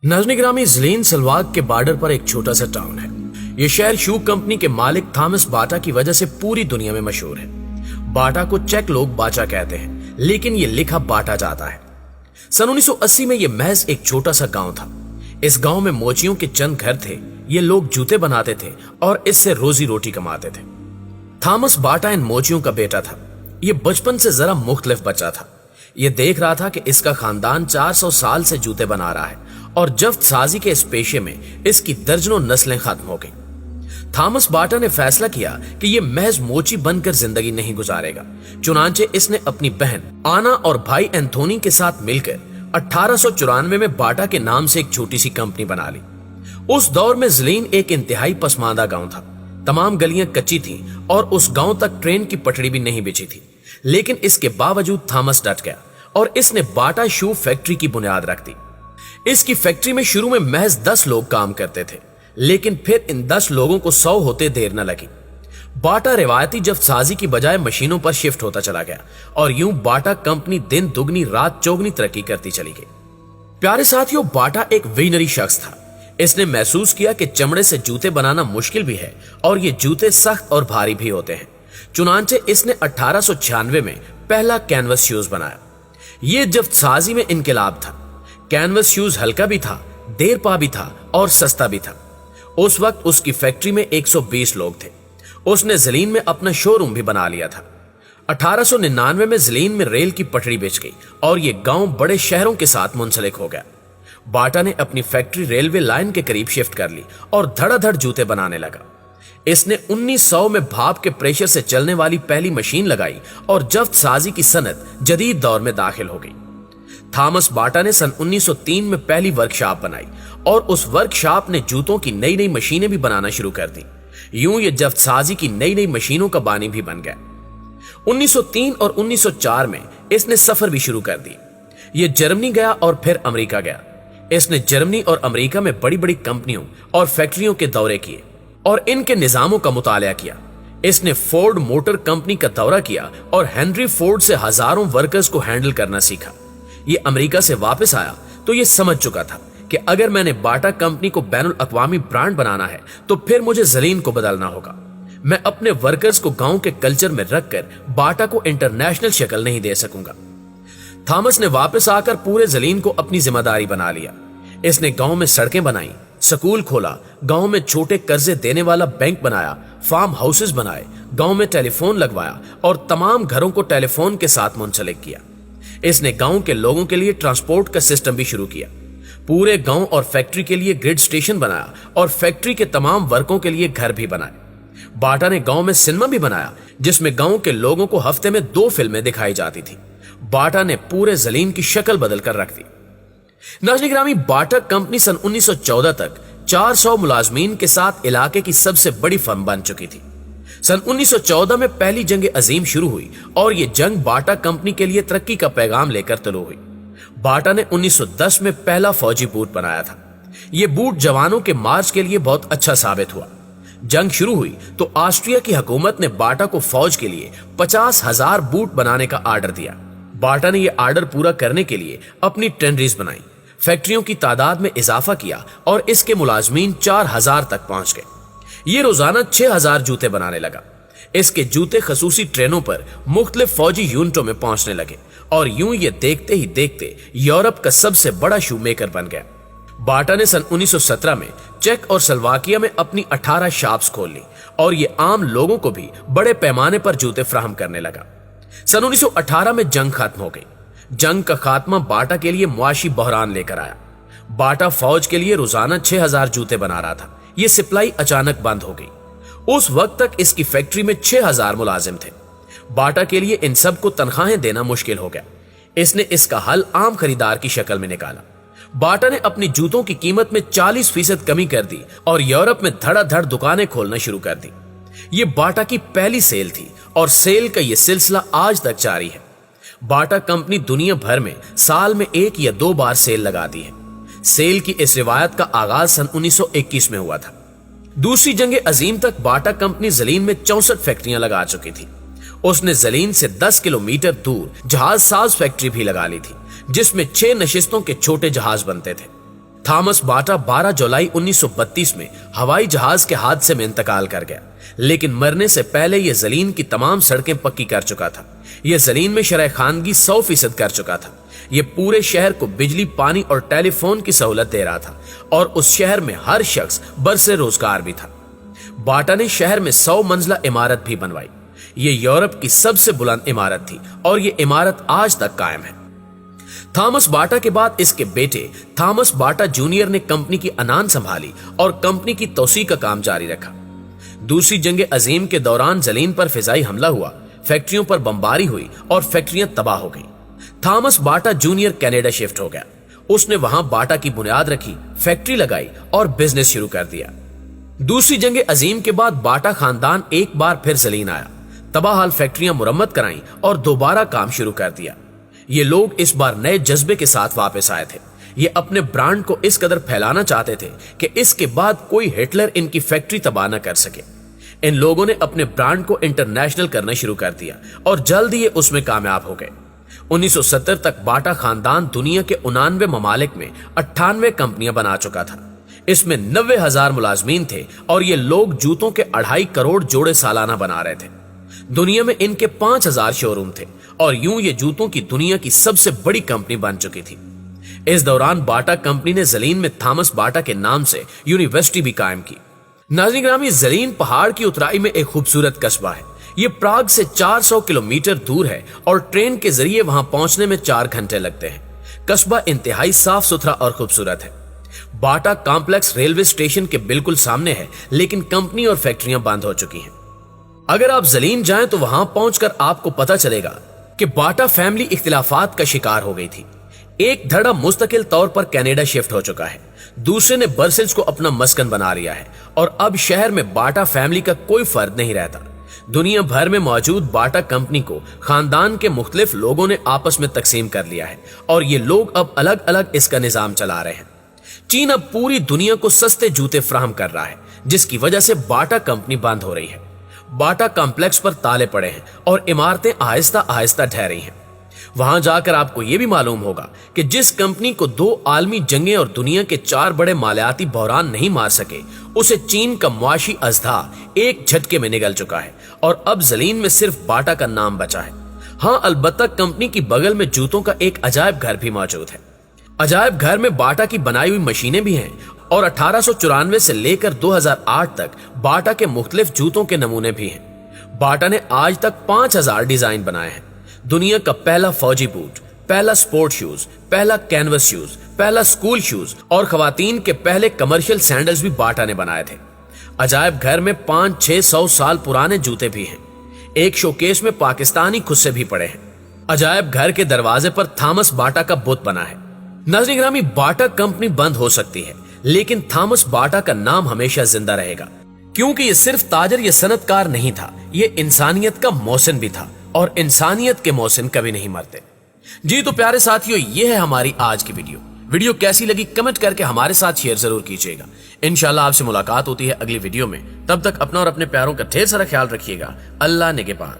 नाज़रीन गिरामी, ज़लीन सलवाक के बॉर्डर पर एक छोटा सा टाउन है। यह शहर शू कंपनी के मालिक थॉमस बाटा की वजह से पूरी दुनिया में मशहूर है। बाटा को चेक लोग बाचा कहते हैं, लेकिन यह लिखा बाटा जाता है। सन 1980 में यह महज एक छोटा सा गांव था। इस गांव में मोचियों के चंद घर थे। ये लोग जूते बनाते थे और इससे रोजी रोटी कमाते थे। थॉमस बाटा इन मोचियों का बेटा था। यह बचपन से जरा मुख्तलिफ बच्चा था। यह देख रहा था कि इसका खानदान 400 साल से जूते बना रहा है और जफ्त साजी के इस पेशे में इसकी दर्जनों नस्लें खत्म हो गईं। थॉमस बाटा ने फैसला किया कि यह महज मोची बनकर जिंदगी नहीं गुजारेगा। चुनांचे इसने अपनी बहन आना और भाई एंथोनी के साथ मिलकर 1894 में बाटा के नाम से एक छोटी सी कंपनी बना ली। उस दौर में ज़लीन एक इंतहाई पसमानदा गांव था। तमाम गलियां कच्ची थीं और उस गांव तक ट्रेन की पटड़ी भी नहीं बिछी थी। लेकिन इसके बावजूद थॉमस डट गया और इसने बाटा शू फैक्ट्री की बुनियाद रख दी। इसकी फैक्ट्री में शुरू में महज 10 लोग काम करते थे, लेकिन फिर इन 10 लोगों को 100 होते देर न लगी। बाटा रिवायती जफ्त साजी की बजाय मशीनों पर शिफ्ट होता चला गया और यूं बाटा कंपनी दिन दुगनी रात चौगनी तरक्की करती चली गई। प्यारे साथियों, बाटा एक विजनरी शख्स था। इसने महसूस किया कि चमड़े से जूते बनाना मुश्किल भी है और ये जूते सख्त और भारी भी होते हैं। चुनांचे इसने 1896 में पहला कैनवस शूज बनाया। यह जफ्त साजी में इनकलाब था। कैनवस शूज हल्का भी था, देर पा भी था और सस्ता भी था। उस वक्त उसकी फैक्ट्री में 120 लोग थे। उसने ज़लीन में अपना शोरूम भी बना लिया था। 1899 में ज़लीन में रेल की पटड़ी बिछ गई और यह गांव बड़े शहरों के साथ मुंसलिक हो गया। बाटा ने अपनी फैक्ट्री रेलवे लाइन के करीब शिफ्ट कर ली और धड़ाधड़ जूते बनाने लगा। इसने 1900 में भाप के प्रेशर से चलने वाली पहली मशीन लगाई और जफ्त साजी की सनत जदीद दौर में दाखिल हो गई। थॉमस बाटा ने सन 1903 में पहली वर्कशॉप बनाई और उस वर्कशॉप ने जूतों की नई नई मशीनें भी बनाना शुरू कर दी। यूं ये जफ्त साजी की नई नई मशीनों का बानी भी बन गया। 1903 और 1904 में इसने सफर भी शुरू कर दी। ये जर्मनी गया और फिर अमेरिका गया। इसने जर्मनी और अमेरिका में बड़ी बड़ी कंपनियों और फैक्ट्रियों के दौरे किए और इनके निजामों का मुताला किया। इसने फोर्ड मोटर कंपनी का दौरा किया और हेनरी फोर्ड से हजारों वर्कर्स को हैंडल करना सीखा। ये अमेरिका से वापस आया तो ये समझ चुका था कि अगर मैंने बाटा कंपनी को बैनुल अक़वामी ब्रांड बनाना है तो फिर मुझे ज़लीन को बदलना होगा। मैं अपने वर्कर्स को गांव के कल्चर में रखकर बाटा को इंटरनेशनल शक्ल नहीं दे सकूंगा। थॉमस ने वापस आकर पूरे ज़लीन को अपनी जिम्मेदारी बना लिया। इसने गांव में सड़कें बनाई, स्कूल खोला, गांव में छोटे कर्जे देने वाला बैंक बनाया, फार्म हाउसेस बनाए, गांव में टेलीफोन लगवाया और तमाम घरों को टेलीफोन के साथ मुंसलिक किया। इसने गांव के लोगों के लिए ट्रांसपोर्ट का सिस्टम भी शुरू किया। पूरे गांव और फैक्ट्री के लिए ग्रिड स्टेशन बनाया और फैक्ट्री के तमाम वर्कों के लिए घर भी बनाए। बाटा ने गांव में सिनेमा भी बनाया जिसमें गांव के लोगों को हफ्ते में 2 फिल्में दिखाई जाती थी। बाटा ने पूरे ज़लीन की शक्ल बदल कर रख दी। नाज़रीन गिरामी, बाटा कंपनी सन 1914 तक 400 मुलाजमीन के साथ इलाके की सबसे बड़ी फर्म बन चुकी थी। सन 1914 में पहली जंग अजीम शुरू हुई और यह जंग बाटा कंपनी के लिए तरक्की का पैगाम लेकर तुलू हुई। बाटा ने 1910 में पहला फौजी बूट बनाया था। यह बूट जवानों के मार्च के लिए बहुत अच्छा साबित हुआ। जंग शुरू हुई तो ऑस्ट्रिया की हुकूमत ने बाटा को फौज के लिए 50,000 बूट बनाने का आर्डर दिया। बाटा ने यह आर्डर पूरा करने के लिए अपनी टेंडरीज बनाई, फैक्ट्रियों की तादाद में इजाफा किया और इसके मुलाजमीन 4000 तक पहुंच गए। ये रोजाना 6000 जूते बनाने लगा। इसके जूते खसूसी ट्रेनों पर मुख्तलिफ फौजी यूनिटों में पहुंचने लगे और यूं ये देखते ही देखते यूरोप का सबसे बड़ा शू मेकर बन गया। बाटा ने सन 1917 में चेक और स्लोवाकिया में अपनी 18 शॉप्स खोल ली और ये आम लोगों को भी बड़े पैमाने पर जूते फराहम करने लगा। सन 1918 में जंग खत्म हो गई। जंग का खात्मा बाटा के लिए मुआशी बहरान लेकर आया। बाटा फौज के लिए रोजाना 6000 जूते बना रहा था। यह सप्लाई अचानक बंद हो गई। उस वक्त तक इसकी फैक्ट्री में 6000 मुलाजिम थे। बाटा के लिए इन सब को तनख्वाहें देना मुश्किल हो गया। इसने इसका हल आम खरीदार की शक्ल में निकाला। बाटा ने अपनी जूतों की कीमत में 40% कमी कर दी और यूरोप में धड़ाधड़ दुकानें खोलना शुरू कर दी। ये बाटा की पहली सेल थी और सेल का यह सिलसिला आज तक जारी है। बाटा कंपनी दुनिया भर में साल में 1 या 2 बार सेल लगाती है। सेल की इस रिवायत का आगाज सन 1921 में हुआ था। दूसरी जंग अजीम तक बाटा कंपनी ज़लीन में 64 फैक्ट्रियां लगा चुकी थी। उसने ज़लीन से 10 किलोमीटर दूर जहाज साज फैक्ट्री भी लगा ली थी जिसमें 6 नशिस्तों के छोटे जहाज बनते थे। थॉमस बाटा 12 जुलाई 1932 में हवाई जहाज के हादसे में इंतकाल कर गया, लेकिन मरने से पहले यह ज़लीन की तमाम सड़कें पक्की कर चुका था। यह ज़लीन में शरह खानगी 100% कर चुका था। यह पूरे शहर को बिजली, पानी और टेलीफोन की सहूलत दे रहा था और उस शहर में हर शख्स बरसे रोजगार भी था। बाटा ने शहर में 100 मंजिला इमारत भी बनवाई। ये यूरोप की सबसे बुलंद इमारत थी और ये इमारत आज तक कायम है। थॉमस बाटा के बाद इसके बेटे थॉमस बाटा जूनियर ने कंपनी की अनान संभाली और कंपनी की तौसी का काम जारी रखा। दूसरी जंग अजीम के दौरान ज़लीन पर फिजाई हमला हुआ, फैक्ट्रियों पर बमबारी हुई और फैक्ट्रियां तबाह हो गई। थॉमस बाटा जूनियर कनाडा शिफ्ट हो गया। उसने वहां बाटा की बुनियाद रखी, फैक्ट्री लगाई और बिजनेस शुरू कर दिया। दूसरी जंग अजीम के बाद बाटा खानदान एक बार फिर ज़लीन आया, तबाहाल फैक्ट्रियां मुरम्मत कराई और दोबारा काम शुरू कर दिया। ये लोग इस बार नए जज्बे के साथ वापस आए थे। ये अपने ब्रांड को इस कदर फैलाना चाहते थे कि इसके बाद कोई हिटलर इनकी फैक्ट्री तबाह न कर सके। इन लोगों ने अपने ब्रांड को इंटरनेशनल करना शुरू कर दिया और जल्द ही उसमें कामयाब हो गए। 1970 तक बाटा खानदान दुनिया के 99 ममालिक में 98 कंपनियां बना चुका था। इसमें 90,000 मुलाजमीन थे और ये लोग जूतों के 2.5 करोड़ जोड़े सालाना बना रहे थे। दुनिया में इनके 5,000 शोरूम थे और यूं ये जूतों की दुनिया की सबसे बड़ी कंपनी बन चुकी थी। इस दौरान बाटा कंपनी ने ज़लीन में थॉमस बाटा के नाम से यूनिवर्सिटी भी कायम की। नाज़रीन ग्रामी, ज़लीन पहाड़ की उतराई में एक खूबसूरत कस्बा है। ये प्राग से 400 किलोमीटर दूर है और ट्रेन के जरिए वहां पहुंचने में 4 घंटे लगते हैं। कस्बा इंतहाई साफ सुथरा और खूबसूरत है। बाटा कॉम्प्लेक्स रेलवे स्टेशन के बिल्कुल सामने है, लेकिन कंपनी और फैक्ट्रियां बंद हो चुकी हैं। अगर आप ज़लीन जाएं तो वहां पहुंचकर आपको पता चलेगा कि बाटा फैमिली इख्तिलाफात का शिकार हो गई थी। एक धड़ा मुस्तकिल तौर पर कनाडा शिफ्ट हो चुका है, दूसरे ने ब्रसेल्स को अपना मस्कन बना लिया है और अब शहर में बाटा फैमिली का कोई फर्द नहीं रहता। दुनिया भर में मौजूद बाटा कंपनी को खानदान के मुख्तलिफ लोगों ने आपस में तकसीम कर लिया है और ये लोग अब अलग अलग इसका निजाम चला रहे हैं। चीन अब पूरी दुनिया को सस्ते जूते फराहम कर रहा है, जिसकी वजह से बाटा कंपनी बंद हो रही है। बाटा कॉम्प्लेक्स पर ताले पड़े हैं और इमारतें आहिस्ता आहिस्ता ढह रही हैं। वहां जाकर आपको यह भी मालूम होगा कि जिस कंपनी को 2 आलमी जंगें और दुनिया के 4 बड़े मालियाती बहरान नहीं मार सके, उसे चीन का मुआशी अजदा एक झटके में निगल चुका है और अब ज़लीन में सिर्फ बाटा का नाम बचा है। हाँ, अलबत्ता कंपनी की बगल में जूतों का एक अजायब घर भी मौजूद है। अजायब घर में बाटा की बनाई हुई मशीनें भी हैं और 1894 से लेकर 2008 तक बाटा के मुख्तलिफ जूतों के नमूने भी हैं। बाटा ने आज तक 5,000 डिजाइन बनाए हैं। दुनिया का पहला फौजी बूट, पहला स्पोर्ट शूज, पहला कैनवस शूज, पहला स्कूल शूज और खवातीन के पहले कमर्शियल सैंडल्स भी बाटा ने बनाए थे। अजायब घर में 500-600 साल पुराने जूते भी हैं। एक शोकेस में पाकिस्तानी खुस्से भी पड़े हैं। अजायब घर के दरवाजे पर थॉमस बाटा का बुत बना है। नाज़रीन ग्रामी, बाटा कंपनी बंद हो सकती है, लेकिन थॉमस बाटा का नाम हमेशा जिंदा रहेगा, क्योंकि ये सिर्फ ताजर या सनतकार नहीं था, ये इंसानियत का मोहसिन भी था और इंसानियत के मोहसिन कभी नहीं मरते। जी तो प्यारे साथियों, ये है हमारी आज की वीडियो कैसी लगी कमेंट करके हमारे साथ शेयर जरूर कीजिएगा। इंशाल्लाह आपसे मुलाकात होती है अगली वीडियो में। तब तक अपना और अपने प्यारों का ढेर सारा ख्याल रखिएगा। अल्लाह निगहबान।